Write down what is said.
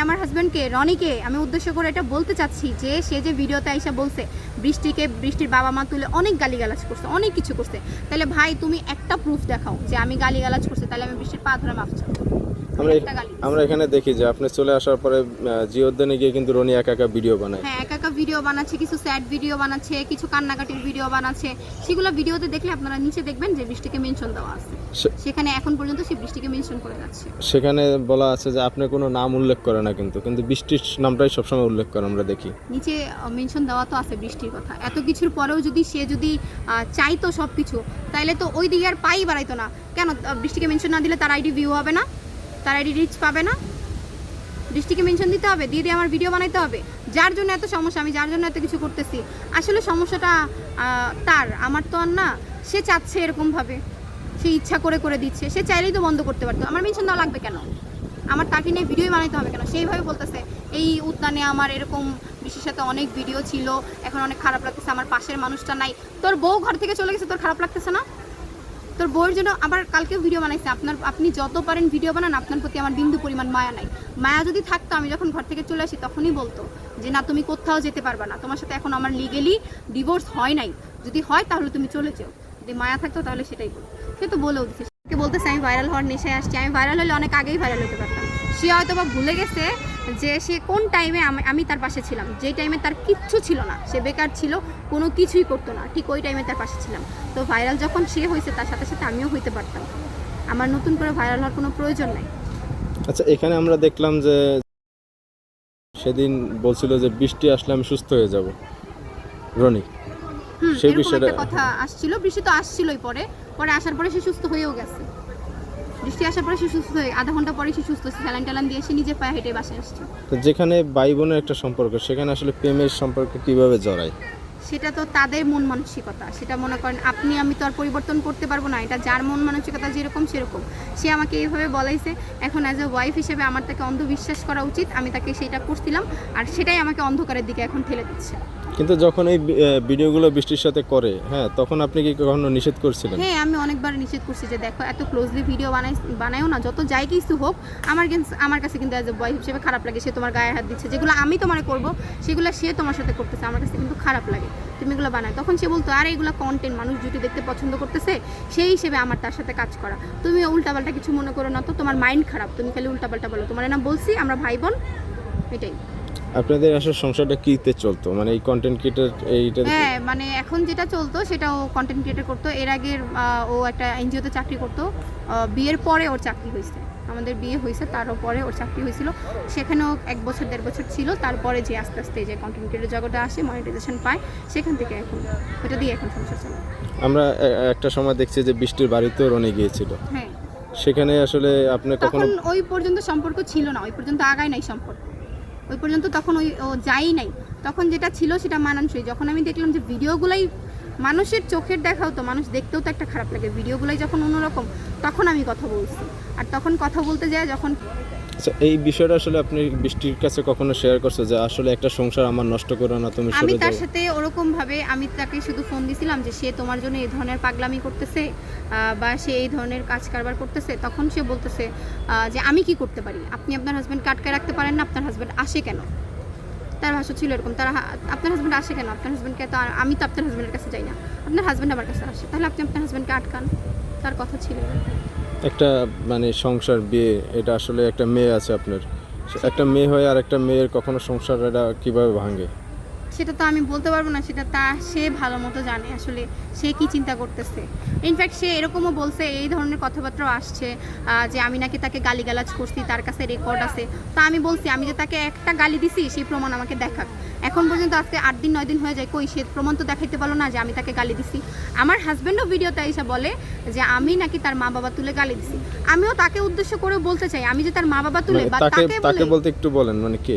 আমার হাজব্যান্ডকে রনিকে আমি উদ্দেশ্য করে এটা বলতে চাচ্ছি যে সে যে ভিডিওতে আইসা বলছে বৃষ্টির বাবা মা তুলে অনেক গালিগালাজ করছে, অনেক কিছু করছে, তাহলে ভাই তুমি একটা প্রুফ দেখাও যে আমি গালিগালাজ করছি, তাহলে আমি বৃষ্টির পা ধরে মাফ চাই। আমরা এখানে দেখি যে আপনি চলে আসার পরে জিও উদ্যানে গিয়ে কিন্তু রনি একা একা ভিডিও বানায়। হ্যাঁ, একা একা ভিডিও বানাচ্ছে, কিছু স্যাড ভিডিও বানাচ্ছে, কিছু কান্নাকাটির ভিডিও বানাচ্ছে। সেগুলো ভিডিওতে দেখলে আপনারা নিচে দেখবেন যে বৃষ্টিকে মেনশন দেওয়া আছে, সেখানে এখন পর্যন্ত সে বৃষ্টিকে মেনশন করে যাচ্ছে। সেখানে বলা আছে যে আপনি কোনো নাম উল্লেখ করে না, কিন্তু বৃষ্টির নামটাই সবসময় উল্লেখ করে আমরা দেখি। নিচে মেনশন দেওয়া তো আছে বৃষ্টির কথা। এত কিছুর পরেও যদি সে চাইতো সব কিছু, তাইলে তো ওই দিকে আর পাই বাড়াইতো না। কেন বৃষ্টিকে মেনশন না দিলে তার আইডি ভিউ হবে না, তার আইডি রিচ পাবে না? বৃষ্টিকে মেনশন দিতে হবে, দিয়ে আমার ভিডিও বানাইতে হবে। যার জন্য এত সমস্যা, আমি যার জন্য এত কিছু করতেছি, আসলে সমস্যাটা তার, আমার তো আর না। সে চাচ্ছে এরকমভাবে, সে ইচ্ছা করে করে দিচ্ছে। সে চাইলেই তো বন্ধ করতে পারতো। আমার মেনশন দেওয়া লাগবে কেন? আমার তাকে নিয়ে ভিডিও বানাইতে হবে কেন? সেইভাবে বলতেছে এই উদ্যানে আমার এরকম বৃষ্টির সাথে অনেক ভিডিও ছিল, এখন অনেক খারাপ লাগতেছে, আমার পাশের মানুষটা নাই। তোর বউ ঘর থেকে চলে গেছে, তোর খারাপ লাগতেছে না? তোর বউয়ের জন্য আবার কালকেও ভিডিও বানাইছে। আপনি যত পারেন ভিডিও বানান, আপনার প্রতি আমার বিন্দু পরিমাণ মায়া নাই। মায়া যদি থাকতো, আমি যখন ঘর থেকে চলে আসি তখনই বলতো যে না, তুমি কোথাও যেতে পারবা না, তোমার সাথে এখন আমার লিগেলি ডিভোর্স হয় নাই, যদি হয় তাহলে তুমি চলে যাও। যদি মায়া থাকতো তাহলে সেটাই বল। সে তো বলেও দিচ্ছে, সে বলতেছে আমি ভাইরাল হওয়ার নেশায় আসছি। আমি ভাইরাল হলে অনেক আগেই ভাইরাল হতে পারতাম। সে হয়তো বা ভুলে গেছে যে সে কোন টাইমে আমি তার পাশে ছিলাম। যেই টাইমে তার কিচ্ছু ছিল না, সে বেকার ছিল, কোনো কিছুই করতো না, ঠিক ওই টাইমে তার পাশে ছিলাম। তো ভাইরাল যখন সে হয়েছে, তার সাথে সাথে আমিও হইতে পারতাম। আমার নতুন করে ভাইরাল হওয়ার কোনো প্রয়োজন নাই। আচ্ছা, এখানে আমরা দেখলাম যে সেদিন বলছিল যে বৃষ্টি আসলে আমি সুস্থ হয়ে যাব, রনি সেই বিষয়টা কথা আসছিল। বৃষ্টি তো আসছিলই, পরে আসার পরে সে সুস্থ হয়েও গেছে। বৃষ্টি আসার পরে সে সুস্থ হয়ে আধা ঘন্টা পরে সে সুস্থ হচ্ছে, স্যালাইন ট্যালাইন দিয়ে সে নিজে পায়ে হেঁটে বাসে আসছে। তো যেখানে ভাই বোনের একটা সম্পর্ক, সেখানে আসলে প্রেমের সম্পর্ক কিভাবে জড়ায়? সেটা তো তাদের মন মানসিকতা। সেটা মনে করেন আপনি আমি তো আর পরিবর্তন করতে পারবো না। এটা যার মন মানসিকতা যেরকম সেরকম। সে আমাকে এইভাবে বলাইছে, এখন অ্যাজ এ ওয়াইফ হিসেবে আমার তাকে অন্ধবিশ্বাস করা উচিত। আমি তাকে সেইটা করছিলাম, আর সেটাই আমাকে অন্ধকারের দিকে এখন ঠেলে দিচ্ছে। কিন্তু যখন এই ভিডিওগুলো বৃষ্টির সাথে করে, হ্যাঁ, তখন আপনি কি কখনো নিষেধ করছিলেন? হ্যাঁ, আমি অনেকবার নিষেধ করছি যে দেখো, এত ক্লোজলি ভিডিও বানায়ও না। যত যাই কিছু হোক, আমার কাছে কিন্তু অ্যাজ এ বয় হিসেবে খারাপ লাগে। সে তোমার গায়ে হাত দিচ্ছে, যেগুলো আমি তোমার করব সেগুলো সে তোমার সাথে করতেছে, আমার কাছে কিন্তু খারাপ লাগে তুমি এগুলো বানায়। তখন সে বলতো আর এগুলো কন্টেন্ট, মানুষ জুটি দেখতে পছন্দ করতেছে, সেই হিসেবে আমার তার সাথে কাজ করা। তুমি উল্টাপাল্টা কিছু মনে করো না তো, তোমার মাইন্ড খারাপ, তুমি খালি উল্টাপাল্টা বলো। তোমার না বলছি আমরা ভাই বোন, এটাই। আপনাদের আসলে সংসারটা কিতে চলতো, মানে এই কন্টেন্ট ক্রিয়েটর এইটা? হ্যাঁ, মানে এখন যেটা চলতো সেটা ও কন্টেন্ট ক্রিয়েটর করতো। এর আগে ও একটা এনজিওতে চাকরি করতো। বিয়ের পরে ওর চাকরি হয়েছে, আমাদের বিয়ে হয়েছে তারও পরে ওর চাকরি হয়েছিল। সেখানেও 1 বছর 1.5 বছর ছিল। তারপরে যে আস্তে আস্তে যে কন্টেন্ট ক্রিয়েটর জগতে আসে, মনিটাইজেশন পায়, সেখান থেকে এখন ওটা দিয়ে এখন সংসার চলে। আমরা একটা সময় দেখছি যে বৃষ্টির বাড়িতেও রনি গিয়েছিল। হ্যাঁ, সেখানে আসলে আপনি কখনো? তখন ওই পর্যন্ত সম্পর্ক ছিল না, ওই পর্যন্ত আগায় নাই সম্পর্ক, ওই পর্যন্ত তখন ও যাই নাই। তখন যেটা ছিল সেটা মানানসই। যখন আমি দেখলাম যে ভিডিওগুলাই মানুষের চোখের দেখাও, তো মানুষ দেখতেও তো একটা খারাপ লাগে, ভিডিওগুলাই যখন অন্যরকম, তখন আমি কথা বলছি। আর তখন কথা বলতে যায় যখন। আচ্ছা, এই বিষয়টা আসলে আপনি বৃষ্টির কাছে কখনো শেয়ার করছো যে আসলে একটা সংসার আমার নষ্ট করো না, তুমি আমি সরে যাও? তার সাথে ওরকম ভাবে আমি তাকে শুধু ফোন দিছিলাম যে সে তোমার জন্য এই ধরনের পাগলামি করতেছে বা সে এই ধরনের কাজ কারবার করতেছে। তখন সে বলতেছে যে আমি কি করতে পারি, আপনি আপনার হাজব্যান্ডকে আটকায় রাখতে পারেন না, আপনার হাজব্যান্ড আসে কেন? তার ভাষা ছিল এরকম, আপনার হাজব্যান্ড আসে কেন? আপনার হাজব্যান্ডকে তো আমি তো আপনার হাজব্যান্ডের কাছে যাই না, আপনার হাজব্যান্ড আমার কাছে আসে, তাহলে আপনি আপনার হাজব্যান্ডকে আটকান। তার কথা ছিল একটা মানে সংসার, বিয়ে, এটা আসলে একটা মেয়ে আছে আপনার, একটা মেয়ে হয়ে আর একটা মেয়ের কখনো সংসার এটা কিভাবে ভাঙে? সেটা তো আমি বলতে পারবো না, সেটা সে ভালো মতো জানে আসলে সে কি চিন্তা করতেছে। ইনফ্যাক্ট সে এরকমও বলছে, এই ধরনের কথাবার্তাও আসছে যে আমি নাকি তাকে গালিগালাজ করছি, তার কাছে রেকর্ড আছে। তো আমি বলছি আমি যে তাকে একটা গালি দিছি সেই প্রমাণ আমাকে দেখাক। এখন পর্যন্ত আজকে 8 দিন 9 দিন হয়ে যায়, কই সে প্রমাণ তো দেখাইতে পারলো না যে আমি তাকে গালি দিছি। আমার হাজব্যান্ডও ভিডিওতে এসে বলে যে আমি নাকি তার মা বাবা তুলে গালি দিছি। আমিও তাকে উদ্দেশ্য করে বলতে চাই, আমি যে তার মা বাবা তুলে বা তাকে বলতে একটু বলেন, মানে কে?